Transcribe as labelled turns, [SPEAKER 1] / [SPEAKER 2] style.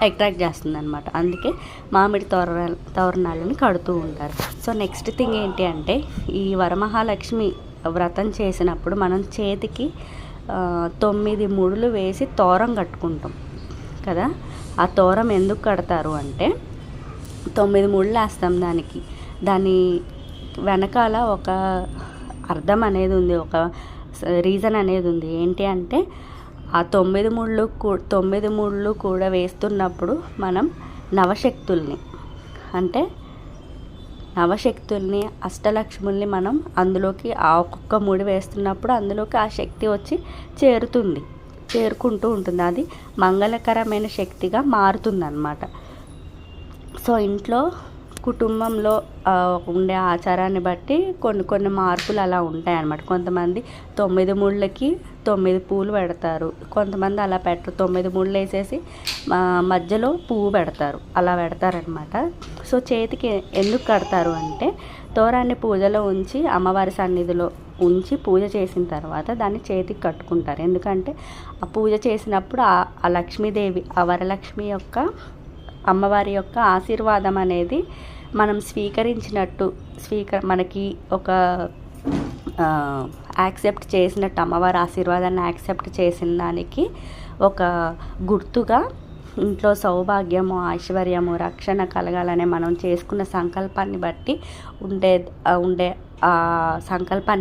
[SPEAKER 1] Attract చేస్తుంది అనమాట. అందుకే మామిడి తోరణాలను కడుతూ ఉంటారు. సో నెక్స్ట్ థింగ్ ఏంటి అంటే, ఈ వరమహాలక్ష్మి వ్రతం చేసినప్పుడు మనం చేతికి 9 ముడులు వేసి తోరం కట్టుకుంటాం కదా. ఆ తోరం ఎందుకు కడతారు అంటే 9 ముళ్ళు వేస్తాం దానికి. దాని వెనకాల ఒక అర్థం అనేది ఉంది, ఒక రీజన్ అనేది ఉంది. ఏంటి అంటే ఆ 9 ముళ్ళు కూడా వేస్తున్నప్పుడు మనం నవశక్తుల్ని అష్టలక్ష్ముల్ని మనం అందులోకి ఆ ఒక్కొక్క ముడి వేస్తున్నప్పుడు అందులోకి ఆ శక్తి వచ్చి చేరుకుంటూ ఉంటుంది. అది మంగళకరమైన శక్తిగా మారుతుందన్నమాట. సో ఇంట్లో కుటుంబంలో ఉండే ఆచారాన్ని బట్టి కొన్ని మార్పులు అలా ఉంటాయన్నమాట. కొంతమంది 9 ముళ్ళకి 9 పూలు పెడతారు, కొంతమంది అలా పెట్టరు. 9 ముళ్ళు వేసేసి మధ్యలో పువ్వు పెడతారు, అలా పెడతారనమాట. సో చేతికి ఎందుకు కడతారు అంటే తోరాన్ని పూజలో ఉంచి అమ్మవారి సన్నిధిలో ఉంచి పూజ చేసిన తర్వాత దాన్ని చేతికి కట్టుకుంటారు. ఎందుకంటే ఆ పూజ చేసినప్పుడు ఆ లక్ష్మీదేవి, ఆ వరలక్ష్మి యొక్క అమ్మవారి యొక్క ఆశీర్వాదం అనేది మనం స్వీకరించినట్టు, మనకి ఒక యాక్సెప్ట్ చేసినట్టు, అమ్మవారి ఆశీర్వాదాన్ని యాక్సెప్ట్ చేసిన దానికి ఒక గుర్తుగా ఇంట్లో సౌభాగ్యము, ఐశ్వర్యము, రక్షణ కలగాలనే మనం చేసుకున్న సంకల్పాన్ని బట్టి ఉండే సంకల్పాన్ని